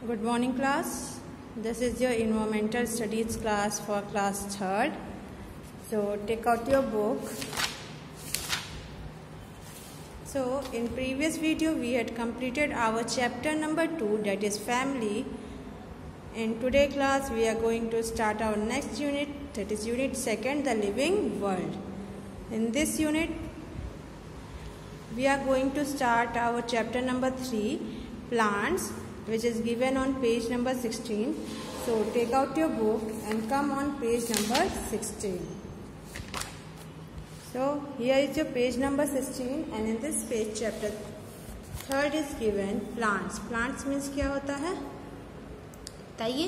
Good morning class. This is your environmental studies class for class 3rd. So take out your book. So in previous video we had completed our chapter number 2, that is family. In today's class we are going to start our next unit, that is unit 2nd, the living world. In this unit we are going to start our chapter number 3, plants, which is given on page number 16. So take out your book and come on page number 16. So here is your page number 16 and in this page chapter 3rd is given plants. Plants means क्या होता है बताइए?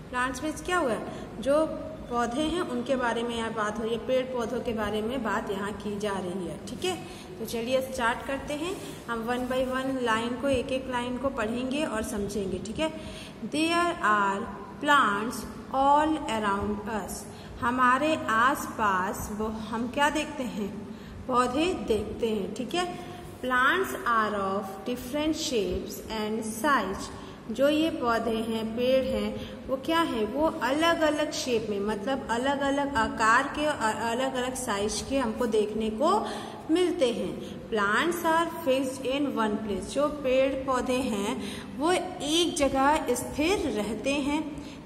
Plants means क्या हुआ? जो पौधे हैं उनके बारे में यहाँ बात हो रही है, पेड़ पौधों के बारे में बात यहाँ की जा रही है। ठीक है, तो चलिए स्टार्ट करते हैं। हम 1 by 1 लाइन को, एक एक लाइन को पढ़ेंगे और समझेंगे। ठीक है, there are plants all around us. हमारे आस पास वो हम क्या देखते हैं? पौधे देखते हैं। ठीक है, plants are of different shapes and size. जो ये पौधे हैं, पेड़ हैं, वो क्या है? वो अलग अलग शेप में, मतलब अलग अलग आकार के और अलग अलग साइज के हमको देखने को मिलते हैं। Plants are fixed in one place. जो पेड़ पौधे हैं वो एक जगह स्थिर रहते हैं।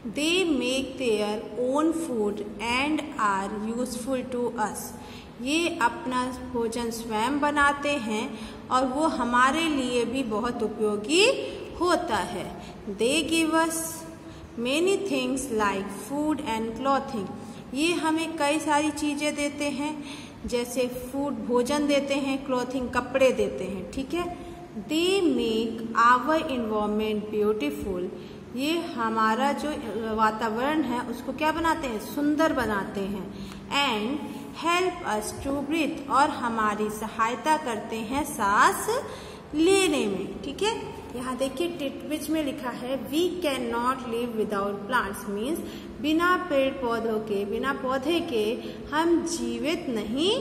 They make their own food and are useful to us. ये अपना भोजन स्वयं बनाते हैं और वो हमारे लिए भी बहुत उपयोगी होता है। They give us many things like food and clothing. ये हमें कई सारी चीजें देते हैं, जैसे फूड भोजन देते हैं, क्लॉथिंग कपड़े देते हैं। ठीक है, they make our environment beautiful. ये हमारा जो वातावरण है उसको क्या बनाते हैं? सुंदर बनाते हैं। And help us to breathe. और हमारी सहायता करते हैं सांस लेने में। ठीक है, यहाँ देखिए टिटविच में लिखा है we can not live without plants. Means बिना पेड़ पौधों के, बिना पौधे के हम जीवित नहीं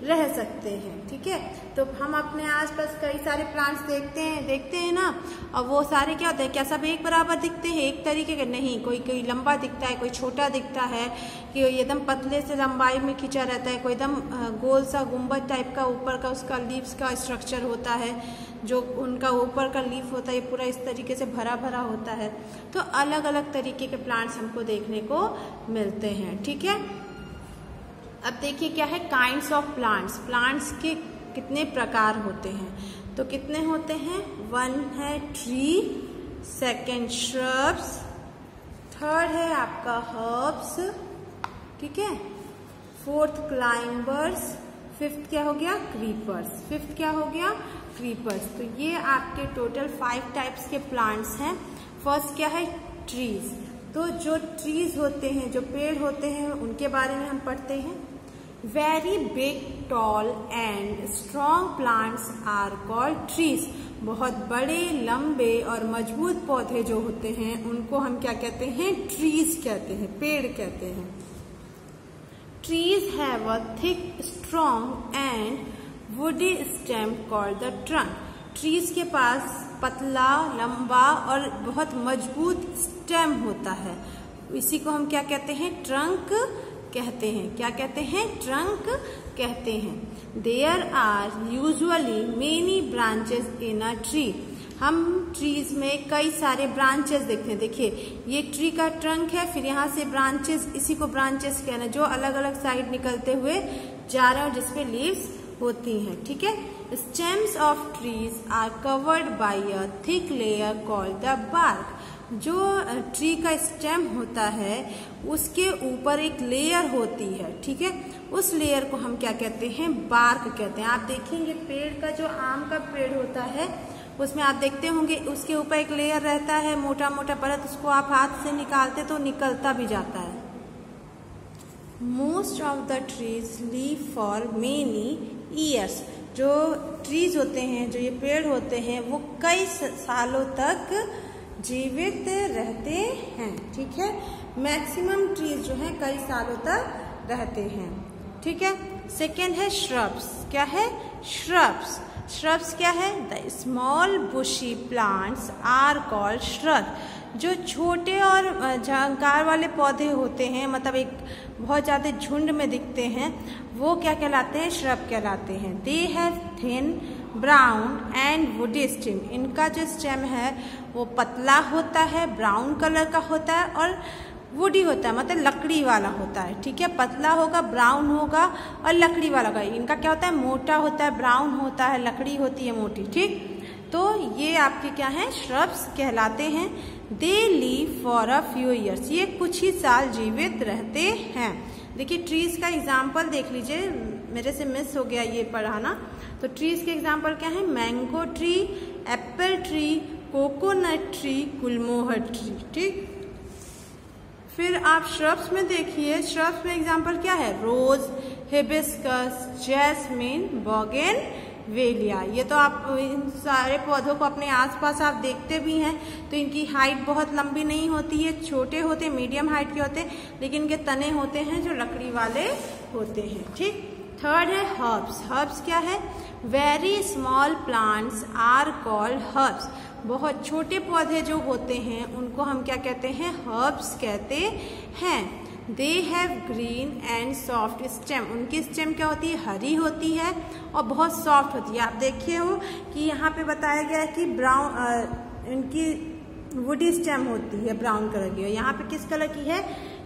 रह सकते हैं। ठीक है, तो हम अपने आसपास कई सारे प्लांट्स देखते हैं ना, और वो सारे क्या होते हैं? क्या सब एक बराबर दिखते हैं, एक तरीके के? नहीं, कोई लंबा दिखता है, कोई छोटा दिखता है, कि एकदम पतले से लंबाई में खिंचा रहता है, कोई एकदम गोल सा गुंबद टाइप का ऊपर का उसका लीव्स का स्ट्रक्चर होता है, जो उनका ऊपर का लीफ होता है पूरा इस तरीके से भरा भरा होता है। तो अलग अलग तरीके के प्लांट्स हमको देखने को मिलते हैं। ठीक है, अब देखिए क्या है काइंड्स ऑफ प्लांट्स। प्लांट्स के कितने प्रकार होते हैं? तो कितने होते हैं? 1 है ट्री, 2nd श्रब्स, 3rd है आपका हर्ब्स, ठीक है, 4th क्लाइंबर्स, 5th क्या हो गया? क्रीपर्स। 5th क्या हो गया? क्रीपर्स। तो ये आपके टोटल 5 टाइप्स के प्लांट्स हैं। फर्स्ट क्या है? ट्रीज। तो जो ट्रीज होते हैं, जो पेड़ होते हैं, उनके बारे में हम पढ़ते हैं। Very big, tall and strong plants are called trees. बहुत बड़े, लंबे और मजबूत पौधे जो होते हैं उनको हम क्या कहते हैं? ट्रीज कहते हैं, पेड़ कहते हैं। Trees have a thick, strong and woody stem called the trunk. Trees के पास पतला, लंबा और बहुत मजबूत स्टेम होता है। इसी को हम क्या कहते हैं? ट्रंक कहते हैं। क्या कहते हैं? ट्रंक कहते हैं। There are usually many branches in a tree. हम ट्रीज में कई सारे ब्रांचेस देखते हैं। देखिए ये ट्री का ट्रंक है, फिर यहाँ से ब्रांचेस, इसी को ब्रांचेस कहना है, जो अलग अलग साइड निकलते हुए जा रहे हैं जिसपे लीव्स होती हैं। ठीक है, stems of trees are covered by a thick layer called the bark. जो ट्री का स्टेम होता है उसके ऊपर एक लेयर होती है। ठीक है, उस लेयर को हम क्या कहते हैं? बार्क कहते हैं। आप देखेंगे पेड़ का, जो आम का पेड़ होता है उसमें आप देखते होंगे उसके ऊपर एक लेयर रहता है, मोटा मोटा परत, उसको आप हाथ से निकालते तो निकलता भी जाता है। Most of the trees leave for many years. जो ट्रीज होते हैं, जो ये पेड़ होते हैं, वो कई सालों तक जीवित रहते हैं। ठीक है, मैक्सिमम ट्रीज जो है कई सालों तक रहते हैं। ठीक है, 2nd है श्रब्स। क्या है? श्रब्स। श्रब्स क्या है? The small bushy plants are called shrub. जो छोटे और झंकार वाले पौधे होते हैं, मतलब एक बहुत ज़्यादा झुंड में दिखते हैं, वो क्या कहलाते हैं? श्रब कहलाते हैं। They have thin brown and woody stem. इनका जो स्टेम है वो पतला होता है, ब्राउन कलर का होता है और वुडी होता है, मतलब लकड़ी वाला होता है। ठीक है, पतला होगा, ब्राउन होगा और लकड़ी वाला होगा। इनका क्या होता है? मोटा होता है, ब्राउन होता है, लकड़ी होती है मोटी। ठीक, तो ये आपके क्या हैं? श्रब्स कहलाते हैं। They live for a few years. ये कुछ ही साल जीवित रहते हैं। देखिए ट्रीज का एग्जाम्पल देख लीजिए, मेरे से मिस हो गया ये पढ़ाना। तो ट्रीज के एग्जाम्पल क्या है? Mango tree, apple tree, coconut tree, गुलमोहर ट्री। ठीक, फिर आप श्रब्स में देखिए, श्रब्स में एग्जाम्पल क्या है? रोज, हिबिस्कस, जैस्मिन, बोगेनवेलिया। ये तो आप इन सारे पौधों को अपने आसपास आप देखते भी हैं। तो इनकी हाइट बहुत लंबी नहीं होती है, छोटे होते, मीडियम हाइट के होते हैं, लेकिन इनके तने होते हैं जो लकड़ी वाले होते हैं। ठीक, थर्ड है हर्ब्स। हर्ब्स क्या है? Very small plants are called herbs. बहुत छोटे पौधे जो होते हैं उनको हम क्या कहते हैं? हर्ब्स कहते हैं। They have green and soft stem. उनकी स्टेम क्या होती है? हरी होती है और बहुत सॉफ्ट होती है। आप देखिए हो कि यहाँ पे बताया गया है कि ब्राउन इनकी वुडी स्टेम होती है, ब्राउन कलर की। यहाँ पे किस कलर की है?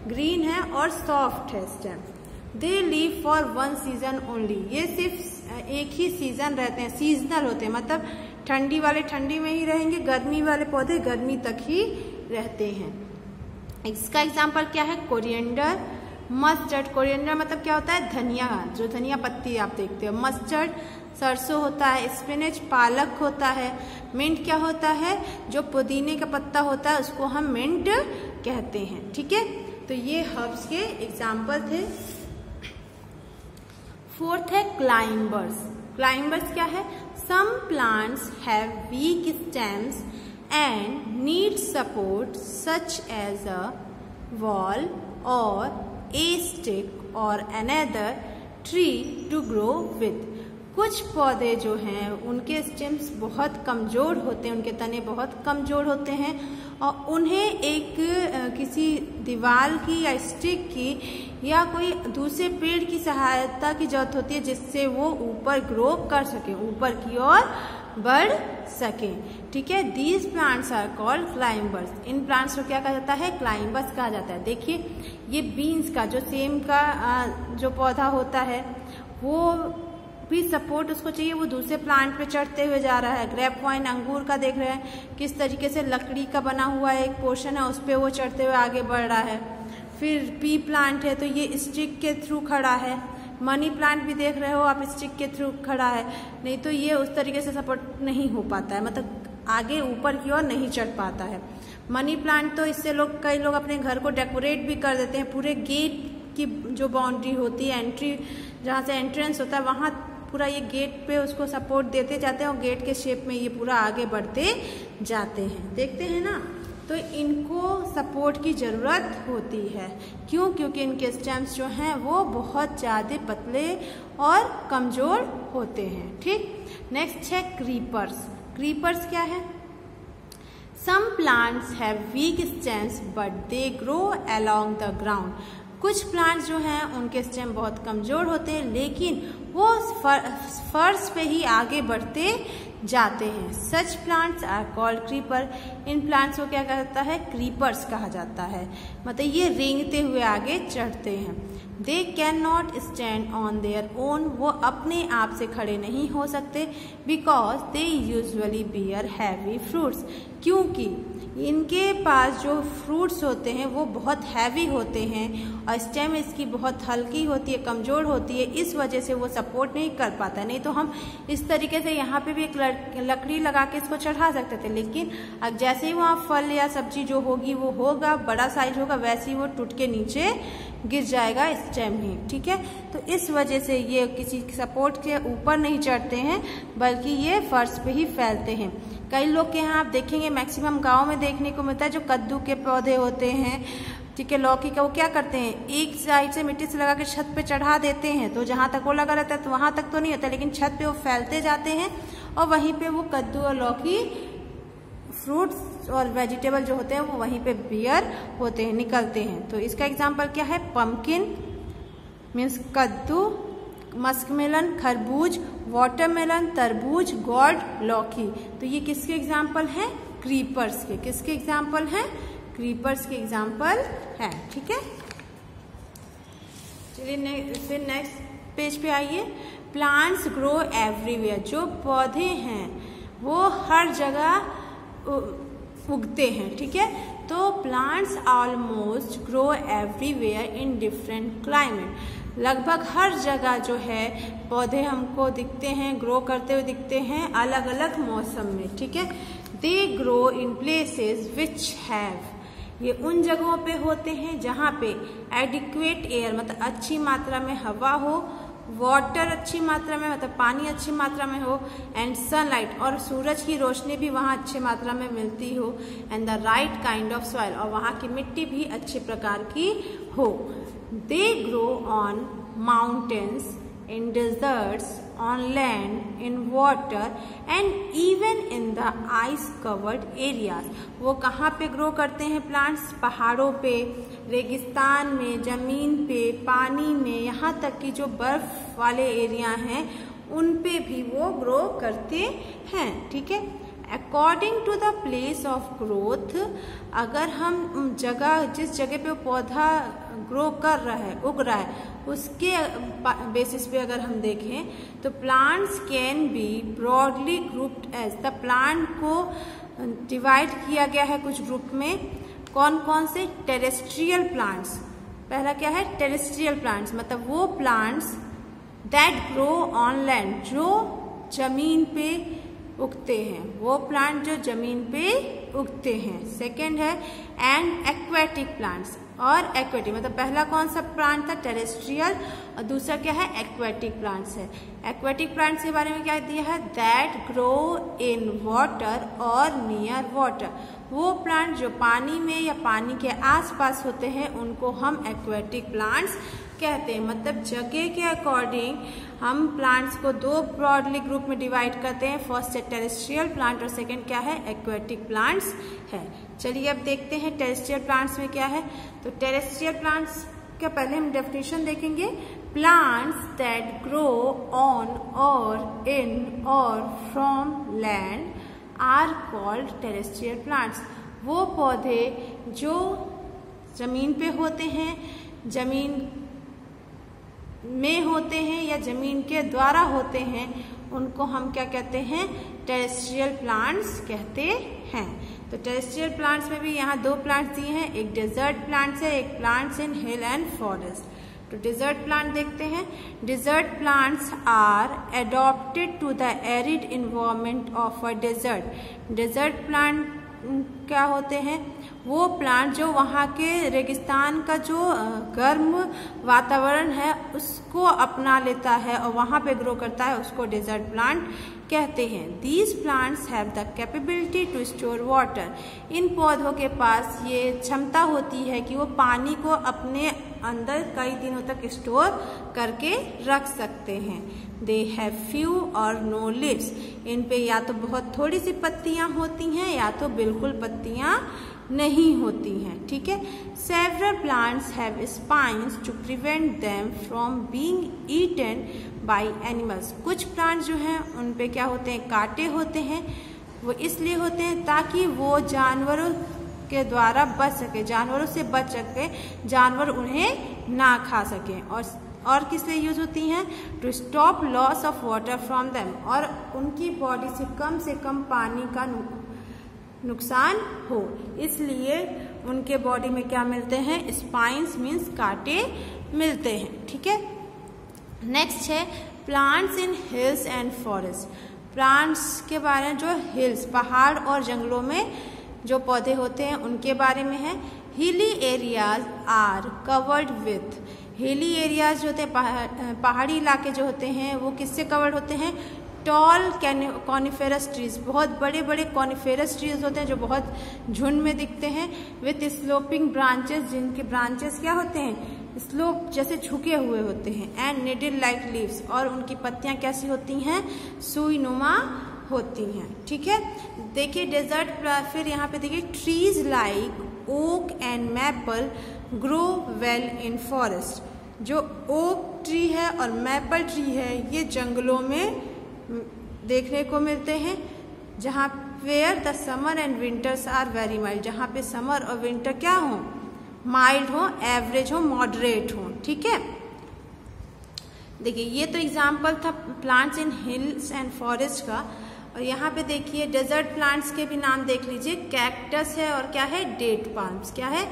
ग्रीन है और सॉफ्ट है stem. They live for one season only. ये सिर्फ एक ही सीजन रहते हैं, सीजनल होते हैं, मतलब ठंडी वाले ठंडी में ही रहेंगे, गर्मी वाले पौधे गर्मी तक ही रहते हैं। इसका एग्जाम्पल क्या है? Coriander, mustard. कोरिएंडर मतलब क्या होता है? धनिया, जो धनिया पत्ती आप देखते हो। मस्टर्ड सरसों होता है। स्पिनच पालक होता है। मिंट क्या होता है? जो पुदीने का पत्ता होता है उसको हम मिंट कहते हैं। ठीक है, तो ये हर्ब्स के एग्जाम्पल थे। फोर्थ है क्लाइंबर्स। क्लाइंबर्स क्या है? Some plants have weak stems and need support such as a wall or a stick or another tree to grow with. कुछ पौधे जो हैं उनके स्टेम्स बहुत कमज़ोर होते हैं, उनके तने बहुत कमज़ोर होते हैं और उन्हें एक किसी दीवार की या स्टिक की या कोई दूसरे पेड़ की सहायता की जरूरत होती है जिससे वो ऊपर ग्रो कर सके, ऊपर की ओर बढ़ सके। ठीक है, these plants are called climbers. इन प्लांट्स को क्या कहा जाता है? क्लाइंबर्स कहा जाता है। देखिए ये बीन्स का जो सेम का जो पौधा होता है वो भी सपोर्ट उसको चाहिए, वो दूसरे प्लांट पे चढ़ते हुए जा रहा है। ग्रेप वाइन अंगूर का देख रहे हैं किस तरीके से लकड़ी का बना हुआ एक पोर्शन है, उस पे वो चढ़ते हुए आगे बढ़ रहा है। फिर पी प्लांट है तो ये स्टिक के थ्रू खड़ा है। मनी प्लांट भी देख रहे हो आप, स्टिक के थ्रू खड़ा है, नहीं तो ये उस तरीके से सपोर्ट नहीं हो पाता है, मतलब आगे ऊपर की ओर नहीं चढ़ पाता है। मनी प्लांट तो इससे कई लोग अपने घर को डेकोरेट भी कर देते हैं। पूरे गेट की जो बाउंड्री होती है, एंट्री जहाँ से एंट्रेंस होता है वहाँ पूरा ये गेट पे उसको सपोर्ट देते जाते हैं और गेट के शेप में ये पूरा आगे बढ़ते जाते हैं। देखते हैं ना, तो इनको सपोर्ट की ज़रूरत होती है। क्यों? क्योंकि इनके स्टेम्स जो हैं वो बहुत ज़्यादा पतले और कमज़ोर होते हैं। ठीक, नेक्स्ट है क्रीपर्स। क्रीपर्स क्या है? Some plants have weak stems but they grow along the ground. कुछ प्लांट्स जो हैं उनके स्टेम बहुत कमज़ोर होते हैं लेकिन वो फर्श पे ही आगे बढ़ते जाते हैं। Such plants are called creeper. इन प्लांट्स को क्या कहा जाता है? क्रीपर्स कहा जाता है, मतलब ये रेंगते हुए आगे चढ़ते हैं। They can not stand on their own. वो अपने आप से खड़े नहीं हो सकते। Because they usually bear heavy fruits. क्योंकि इनके पास जो फ्रूट्स होते हैं वो बहुत हैवी होते हैं और स्टेम इसकी बहुत हल्की होती है, कमज़ोर होती है, इस वजह से वो सपोर्ट नहीं कर पाता। नहीं तो हम इस तरीके से यहाँ पे भी एक लकड़ी लगा के इसको चढ़ा सकते थे, लेकिन अब जैसे ही वहाँ फल या सब्जी जो होगी वो होगा, बड़ा साइज होगा, वैसे ही वो टूट के नीचे गिर जाएगा स्टेम ही। ठीक है, तो इस वजह से ये किसी सपोर्ट के ऊपर नहीं चढ़ते हैं बल्कि ये फर्श पे ही फैलते हैं। कई लोग के यहाँ आप देखेंगे, मैक्सिमम गांव में देखने को मिलता है, जो कद्दू के पौधे होते हैं, ठीक है। लौकी का वो क्या करते हैं, एक साइड से मिट्टी से लगा के छत पे चढ़ा देते हैं, तो जहाँ तक वो लगा रहता है तो वहाँ तक तो नहीं होता, लेकिन छत पे वो फैलते जाते हैं और वहीं पे वो कद्दू और लौकी फ्रूट्स और वेजिटेबल जो होते हैं वो वहीं पे बियर होते हैं, निकलते हैं। तो इसका एग्जाम्पल क्या है, पम्पकिन मीन्स कद्दू, मस्कमेलन खरबूज, वाटरमेलन तरबूज, गॉड लौकी। तो ये किसके एग्जाम्पल हैं, क्रीपर्स के। किसके एग्जाम्पल हैं, क्रीपर्स के एग्जाम्पल है। ठीक है, चलिए फिर नेक्स्ट पेज पे आइए। प्लांट्स ग्रो एवरीवेयर, जो पौधे हैं वो हर जगह उगते हैं। ठीक है, तो plants almost grow everywhere in different climate, लगभग हर जगह जो है पौधे हमको दिखते हैं, ग्रो करते हुए दिखते हैं अलग अलग मौसम में। ठीक है, they grow in places which have, ये उन जगहों पे होते हैं जहाँ पे एडिक्वेट एयर मतलब अच्छी मात्रा में हवा हो, वाटर अच्छी मात्रा में मतलब पानी अच्छी मात्रा में हो, एंड सनलाइट और सूरज की रोशनी भी वहाँ अच्छी मात्रा में मिलती हो, and the right kind of soil और वहाँ की मिट्टी भी अच्छे प्रकार की हो। They grow on mountains, in deserts, on land, in water and even in the ice covered areas। वो कहाँ पे ग्रो करते हैं प्लांट्स, पहाड़ों पे, रेगिस्तान में, जमीन पे, पानी में, यहाँ तक कि जो बर्फ वाले एरिया हैं उन पे भी वो ग्रो करते हैं। ठीक है, according to the place of growth, अगर हम जगह जिस जगह पे वो पौधा ग्रो कर रहा है, उग रहा है, उसके बेसिस पे अगर हम देखें तो plants can be broadly grouped as, the plant को डिवाइड किया गया है कुछ ग्रुप में। कौन कौन से, टेरेस्ट्रियल प्लांट्स, पहला क्या है, टेरेस्ट्रियल प्लांट्स मतलब वो plants that grow on land, जो जमीन पे उगते हैं, वो प्लांट जो जमीन पे उगते हैं। सेकंड है एंड एक्वेटिक प्लांट्स, और एक्वेटिक मतलब पहला कौन सा प्लांट था, टेरेस्ट्रियल, और दूसरा क्या है, एक्वेटिक प्लांट्स है। एक्वेटिक प्लांट्स के बारे में क्या दिया है, दैट ग्रो इन वाटर और नियर वाटर, वो प्लांट जो पानी में या पानी के आसपास होते हैं उनको हम एक्वेटिक प्लांट्स कहते हैं। मतलब जगह के अकॉर्डिंग हम प्लांट्स को दो ब्रॉडली ग्रुप में डिवाइड करते हैं, फर्स्ट है टेरेस्ट्रियल प्लांट और सेकंड क्या है, एक्वेटिक प्लांट्स है। चलिए अब देखते हैं टेरेस्ट्रियल प्लांट्स में क्या है। तो टेरेस्ट्रियल प्लांट्स का पहले हम डेफिनेशन देखेंगे, plants that grow on or in or from land are called terrestrial plants. वो पौधे जो जमीन पे होते हैं, जमीन में होते हैं या जमीन के द्वारा होते हैं, उनको हम क्या कहते हैं, टेरेस्ट्रियल प्लांट्स कहते हैं। तो टेरेस्ट्रियल प्लांट्स में भी यहाँ दो प्लांट्स दिए हैं, एक डेजर्ट प्लांट्स है, एक plants in hill and forest. तो डेजर्ट प्लांट देखते हैं। Desert plants are adopted to the arid environment of a desert. Desert plant क्या होते हैं, वो प्लांट जो वहाँ के रेगिस्तान का जो गर्म वातावरण है उसको अपना लेता है और वहाँ पे ग्रो करता है, उसको डेजर्ट प्लांट कहते हैं। These plants have the capability to store water. इन पौधों के पास ये क्षमता होती है कि वो पानी को अपने अंदर कई दिनों तक स्टोर करके रख सकते हैं। दे हैव फ्यू और नो लीव्स। इन पे या तो बहुत थोड़ी सी पत्तियां होती हैं या तो बिल्कुल पत्तियां नहीं होती हैं। ठीक है, several plants have spines to prevent them from being eaten by animals. कुछ प्लांट्स जो हैं उन पे क्या होते हैं, कांटे होते हैं। वो इसलिए होते हैं ताकि वो जानवरों के द्वारा बच सके, जानवरों से बच सके, जानवर उन्हें ना खा सकें। और किस लिए यूज होती हैं, to stop loss of water from them, और उनकी बॉडी से कम पानी का नुकसान हो, इसलिए उनके बॉडी में क्या मिलते हैं, स्पाइन्स मीन्स कांटे मिलते हैं। ठीक है, नेक्स्ट है plants in hills and forest. Plants के बारे में जो हिल्स पहाड़ और जंगलों में जो पौधे होते हैं उनके बारे में है। Hilly areas are covered with. Hilly areas जो होते हैं, पहाड़ी इलाके जो होते हैं वो किससे कवर्ड होते हैं, टॉल कॉनिफेरस ट्रीज, बहुत बड़े बड़े कॉनिफेरस ट्रीज होते हैं जो बहुत झुंड में दिखते हैं, विथ स्लोपिंग ब्रांचेस, जिनके ब्रांचेस क्या होते हैं, स्लोप जैसे झुके हुए होते हैं, एंड निडल लाइक लीव्स, और उनकी पत्तियां कैसी होती हैं, सुई नुमा होती हैं। ठीक है, देखिए डेजर्ट, फिर यहाँ पे देखिए trees like oak and maple grow well in forest. जो ओक ट्री है और मैपल ट्री है ये जंगलों में देखने को मिलते हैं, जहाँ where the summer and winters are very mild, जहाँ पे समर और विंटर क्या हो, माइल्ड हो, एवरेज हो, मॉडरेट हो। ठीक है, देखिए ये तो एग्जाम्पल था plants in hills and forest का। और यहाँ पे देखिए डेजर्ट प्लांट्स के भी नाम देख लीजिए, कैक्टस है और क्या है, डेट पाल्म्स। क्या है,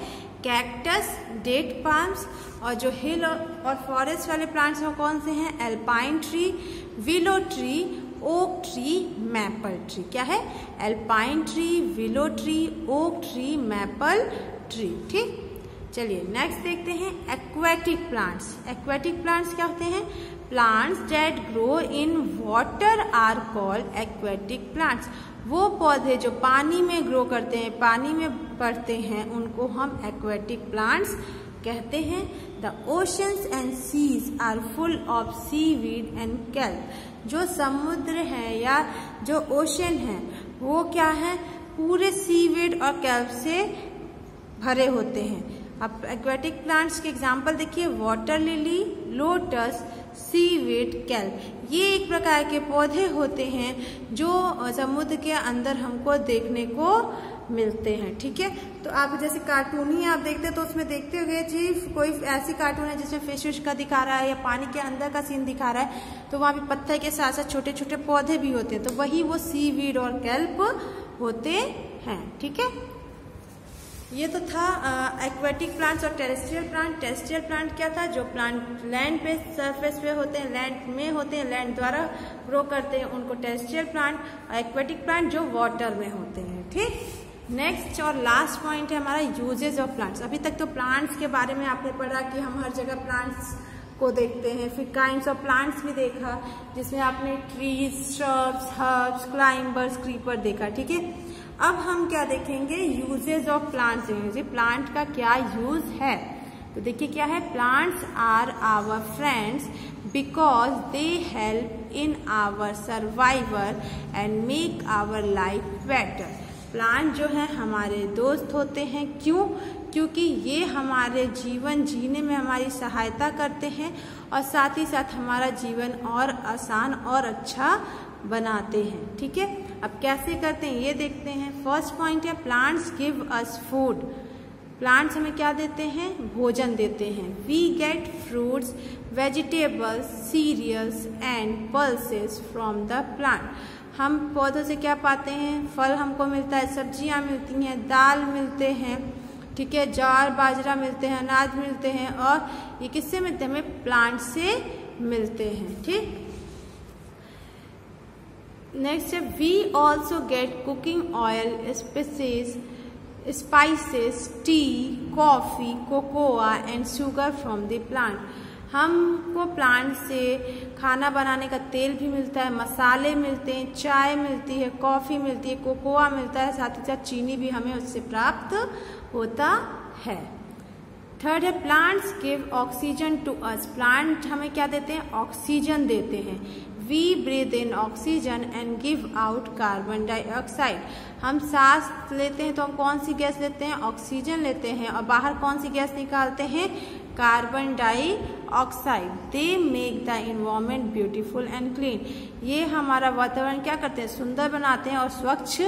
कैक्टस, डेट पाल्म्स। और जो हिल और फॉरेस्ट वाले प्लांट्स में कौन से हैं, alpine tree, willow tree, oak tree, maple tree. क्या है, alpine tree, willow tree, oak tree, maple tree. ठीक, चलिए नेक्स्ट देखते हैं एक्वेटिक प्लांट्स। एक्वेटिक प्लांट्स क्या होते हैं, plants that grow in water are called aquatic plants. वो पौधे जो पानी में ग्रो करते हैं, पानी में बढ़ते हैं, उनको हम एक्वेटिक प्लांट्स कहते हैं। The oceans and seas are full of seaweed and kelp. जो समुद्र है या जो ओशन है वो क्या है, पूरे सीवीड और केल्प से भरे होते हैं। अब एक्वेटिक प्लांट्स के एग्जाम्पल देखिए, water lily, lotus, seaweed, kelp. ये एक प्रकार के पौधे होते हैं जो समुद्र के अंदर हमको देखने को मिलते हैं। ठीक है, तो आप जैसे कार्टून ही आप देखते हैं तो उसमें देखते होंगे जी, कोई ऐसी कार्टून है जिसमें फिश का दिखा रहा है या पानी के अंदर का सीन दिखा रहा है, तो वहाँ पे पत्थर के साथ साथ छोटे छोटे पौधे भी होते हैं, तो वही वो सीवीड और केल्प होते हैं। ठीक है, ये तो था एक्वेटिक प्लांट्स और टेरेस्ट्रियल प्लांट। टेरेस्ट्रियल प्लांट क्या था, जो प्लांट लैंड पे सरफेस पे होते हैं, लैंड में होते हैं, लैंड द्वारा ग्रो करते हैं, उनको टेरेस्ट्रियल प्लांट। और एक्वेटिक प्लांट जो वाटर में होते हैं। ठीक, नेक्स्ट और लास्ट पॉइंट है हमारा यूजेज ऑफ प्लांट्स। अभी तक तो प्लांट्स के बारे में आपने पढ़ा कि हम हर जगह प्लांट्स को देखते हैं, फिर काइंड्स ऑफ प्लांट्स भी देखा जिसमें आपने trees, shrubs, herbs, climbers, creeper देखा। ठीक है, अब हम क्या देखेंगे, यूजेज ऑफ प्लांट्स देखेंगे, प्लांट का क्या यूज है। तो देखिए क्या है, plants are our friends because they help in our survival and make our life better. Plant जो है हमारे दोस्त होते हैं, क्यों, क्योंकि ये हमारे जीवन जीने में हमारी सहायता करते हैं और साथ ही साथ हमारा जीवन और आसान और अच्छा बनाते हैं। ठीक है, अब कैसे करते हैं ये देखते हैं। फर्स्ट पॉइंट है, plants give us food. Plants हमें क्या देते हैं, भोजन देते हैं। We get fruits, vegetables, cereals and pulses from the plant. हम पौधों से क्या पाते हैं, फल हमको मिलता है, सब्जियां मिलती हैं, दाल मिलते हैं, ठीक है, ज्वार बाजरा मिलते हैं, अनाज मिलते हैं, और ये किससे मिलते हैं, हमें प्लांट से मिलते हैं। ठीक, नेक्स्ट है, we also get cooking oil, spices, tea, coffee, cocoa and sugar from the plant. हमको प्लांट से खाना बनाने का तेल भी मिलता है, मसाले मिलते हैं, चाय मिलती है, कॉफी मिलती है, कोकोआ मिलता है, साथ ही साथ चीनी भी हमें उससे प्राप्त होता है। थर्ड है, plants give oxygen to us. Plant हमें क्या देते हैं, ऑक्सीजन देते हैं। We breathe in oxygen and give out carbon dioxide. हम सांस लेते हैं तो हम कौन सी गैस लेते हैं, ऑक्सीजन लेते हैं, और बाहर कौन सी गैस निकालते हैं, carbon dioxide. They make the environment beautiful and clean. ये हमारा वातावरण क्या करते हैं, सुंदर बनाते हैं और स्वच्छ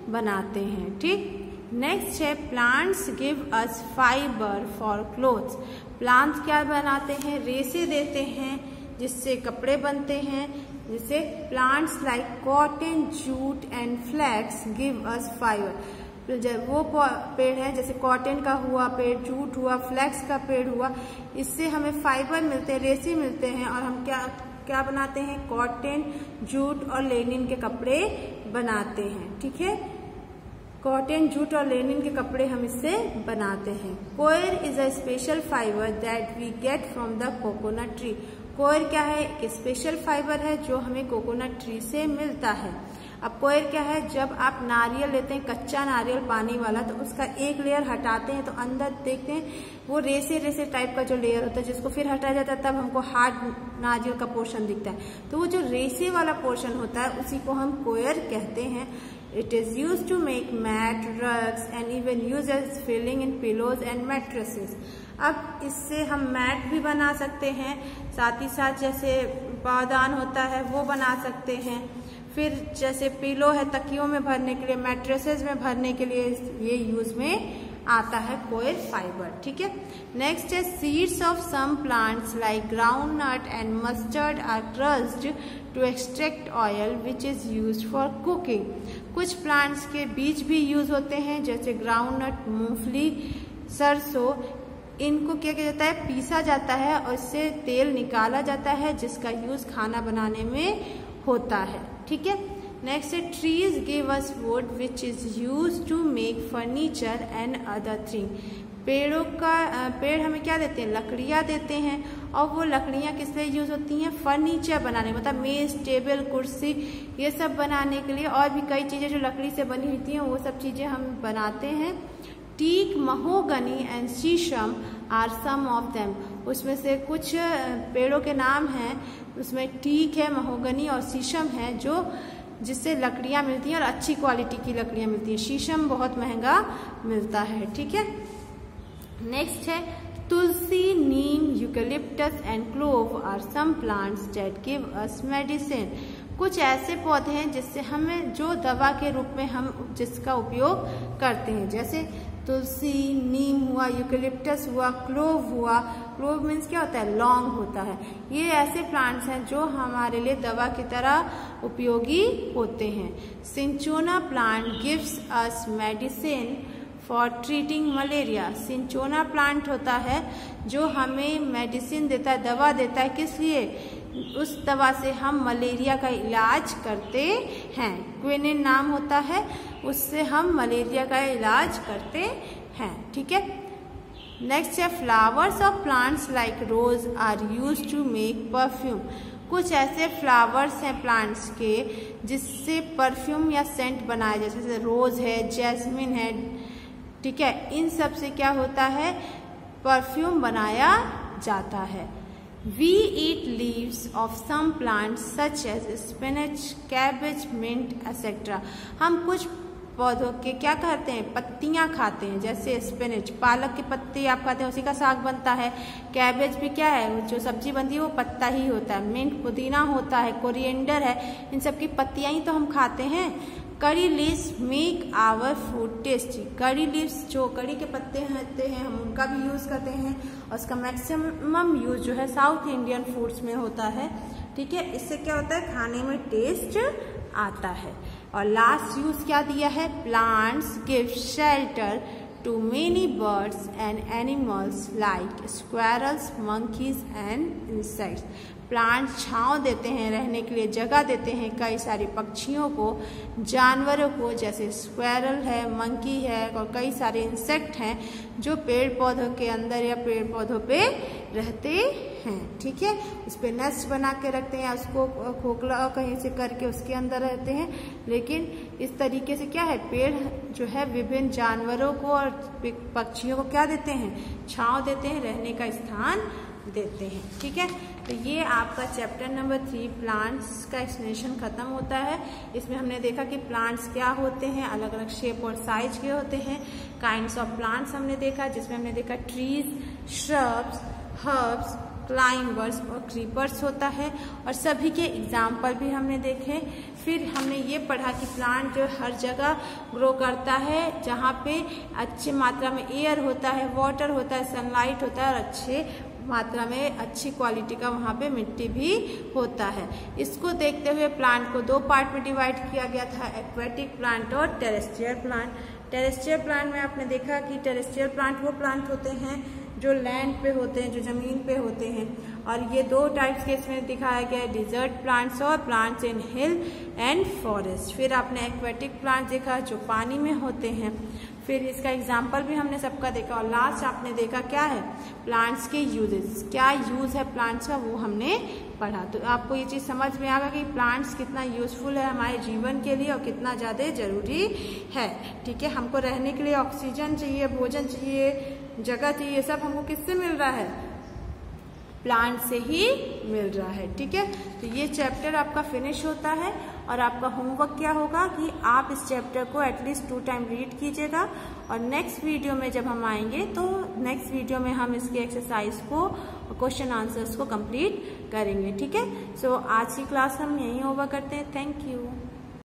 बनाते हैं। ठीक, नेक्स्ट है, plants give us fibre for clothes. Plants क्या बनाते हैं, रेशे देते हैं जिससे कपड़े बनते हैं। जिससे plants like cotton, jute and flax give us fibre. जब वो पेड़ है, जैसे कॉटन का हुआ पेड़, जूट हुआ, फ्लैक्स का पेड़ हुआ, इससे हमें फाइबर मिलते हैं, रेशे मिलते हैं, और हम क्या बनाते हैं, कॉटन, जूट और लेनिन के कपड़े बनाते हैं। ठीक है, कॉटन, जूट और लेनिन के कपड़े हम इससे बनाते हैं। Coir is a special fibre that we get from the coconut tree. Coir क्या है? एक स्पेशल फाइबर है जो हमें कोकोनट ट्री से मिलता है। अब कोयर क्या है? जब आप नारियल लेते हैं, कच्चा नारियल पानी वाला, तो उसका एक लेयर हटाते हैं तो अंदर देखते हैं वो रेसे रेसे टाइप का जो लेयर होता है, जिसको फिर हटाया जाता है तब हमको हार्ड नारियल का पोर्शन दिखता है। तो वो जो रेसे वाला पोर्शन होता है उसी को हम कोयर कहते हैं। It is used to make mat, rugs and even used as filling in pillows and mattresses. अब इससे हम मैट भी बना सकते हैं, साथ ही साथ जैसे पावदान होता है वो बना सकते हैं, फिर जैसे पिलो है तकियों में भरने के लिए, मैट्रेसेस में भरने के लिए ये यूज में आता है कोयर फाइबर। ठीक है। नेक्स्ट है seeds of some plants like groundnut and mustard are crushed to extract oil which is used for cooking. कुछ प्लांट्स के बीज भी यूज होते हैं जैसे ग्राउंड नट, मूंगफली, सरसों। इनको क्या किया जाता है? पीसा जाता है और इससे तेल निकाला जाता है जिसका यूज खाना बनाने में होता है। ठीक है। नेक्स्ट है trees give us wood which is use to make furniture and other thing. पेड़ हमें क्या देते हैं? लकड़ियाँ देते हैं, और वो लकड़ियाँ किस लिए यूज होती हैं? फर्नीचर बनाने, मतलब मेज, टेबल, कुर्सी, ये सब बनाने के लिए। और भी कई चीजें जो लकड़ी से बनी होती हैं वो सब चीजें हम बनाते हैं। टीक, महोगनी एंड शीशम आर सम ऑफ देम। उसमें से कुछ पेड़ों के नाम हैं, उसमें टीक है, महोगनी और शीशम है, जो जिससे लकड़ियां मिलती हैं और अच्छी क्वालिटी की लकड़ियां मिलती हैं। शीशम बहुत महंगा मिलता है। ठीक है। नेक्स्ट है tulsi, neem, eucalyptus and clove are some plants that give us medicine. कुछ ऐसे पौधे हैं जिससे हमें जो दवा के रूप में हम जिसका उपयोग करते हैं, जैसे तुलसी, नीम हुआ, यूकेलिप्टस हुआ, क्लोव हुआ। क्लोव मीन्स क्या होता है? लौंग होता है। ये ऐसे प्लांट्स हैं जो हमारे लिए दवा की तरह उपयोगी होते हैं। सिंचोना plant gives us medicine for treating malaria. सिंचोना plant होता है जो हमें मेडिसिन देता है, दवा देता है। किस लिए? उस दवा से हम मलेरिया का इलाज करते हैं। क्विनिन नाम होता है, उससे हम मलेरिया का इलाज करते हैं। ठीक है। नेक्स्ट है flowers of plants like rose are used to make perfume. कुछ ऐसे फ्लावर्स हैं प्लांट्स के जिससे परफ्यूम या सेंट बनाया, जैसे रोज है, जैस्मिन है। ठीक है। इन सब से क्या होता है? परफ्यूम बनाया जाता है। We eat leaves of some plants such as spinach, cabbage, mint, etc. हम कुछ पौधों के क्या खाते हैं? पत्तियां खाते हैं, जैसे स्पिनच, पालक की पत्ती आप खाते हैं, उसी का साग बनता है। कैबेज भी क्या है? जो सब्जी बनती है वो पत्ता ही होता है। मिंट पुदीना होता है, कोरिएंडर है, इन सब की पत्तियां ही तो हम खाते हैं। Curry leaves make our food tasty. Curry leaves जो करी के पत्ते होते हैं हम उनका भी यूज करते हैं, और उसका मैक्सिमम यूज जो है साउथ इंडियन फूड्स में होता है। ठीक है। इससे क्या होता है? खाने में टेस्ट आता है। और लास्ट यूज क्या दिया है? Plants give shelter to many birds and animals like squirrels, monkeys and insects. Plant छांव देते हैं, रहने के लिए जगह देते हैं कई सारे पक्षियों को, जानवरों को, जैसे स्क्वायरल है, मंकी है, और कई सारे इंसेक्ट हैं जो पेड़ पौधों के अंदर या पेड़ पौधों पे रहते हैं। ठीक है। उस पर नेस्ट बना के रखते हैं, उसको खोखला कहीं से करके उसके अंदर रहते हैं। लेकिन इस तरीके से क्या है? पेड़ जो है विभिन्न जानवरों को और पक्षियों को क्या देते हैं? छांव देते हैं, रहने का स्थान देते हैं। ठीक है। तो ये आपका चैप्टर नंबर 3 प्लांट्स का एक्सप्लेनेशन खत्म होता है। इसमें हमने देखा कि प्लांट्स क्या होते हैं, अलग अलग शेप और साइज के होते हैं। काइंड्स ऑफ प्लांट्स हमने देखा, जिसमें हमने देखा ट्रीज, श्रब्स, हर्ब्स, क्लाइंबर्स और क्रीपर्स होता है, और सभी के एग्जाम्पल भी हमने देखे। फिर हमने ये पढ़ा कि प्लांट जो हर जगह ग्रो करता है जहाँ पे अच्छी मात्रा में एयर होता है, वाटर होता है, सनलाइट होता है, और अच्छे मात्रा में अच्छी क्वालिटी का वहाँ पे मिट्टी भी होता है। इसको देखते हुए प्लांट को 2 पार्ट में डिवाइड किया गया था, एक्वेटिक प्लांट और टेरेस्ट्रियल प्लांट। टेरेस्ट्रियल प्लांट में आपने देखा कि टेरेस्ट्रियल प्लांट वो प्लांट होते हैं जो लैंड पे होते हैं, जो जमीन पे होते हैं, और ये दो टाइप्स के इसमें दिखाया गया है, डिजर्ट प्लांट्स और plants in hill and forest. फिर आपने एक्वेटिक प्लांट्स देखा जो पानी में होते हैं, फिर इसका एग्जाम्पल भी हमने सबका देखा, और लास्ट आपने देखा क्या है, प्लांट्स के यूजेस, क्या यूज है प्लांट्स का वो हमने पढ़ा। तो आपको ये चीज़ समझ में आ गया कि प्लांट्स कितना यूजफुल है हमारे जीवन के लिए और कितना ज़्यादा ज़रूरी है। ठीक है, हमको रहने के लिए ऑक्सीजन चाहिए, भोजन चाहिए, जगह चाहिए, सब हमको किससे मिल रहा है, प्लांट से ही मिल रहा है। ठीक है, तो ये चैप्टर आपका फिनिश होता है और आपका होमवर्क क्या होगा कि आप इस चैप्टर को एटलीस्ट 2 टाइम रीड कीजिएगा, और नेक्स्ट वीडियो में जब हम आएंगे तो नेक्स्ट वीडियो में हम इसके एक्सरसाइज को, क्वेश्चन आंसर्स को कंप्लीट करेंगे। ठीक है, सो आज की क्लास हम यहीं ओवर करते हैं। Thank you.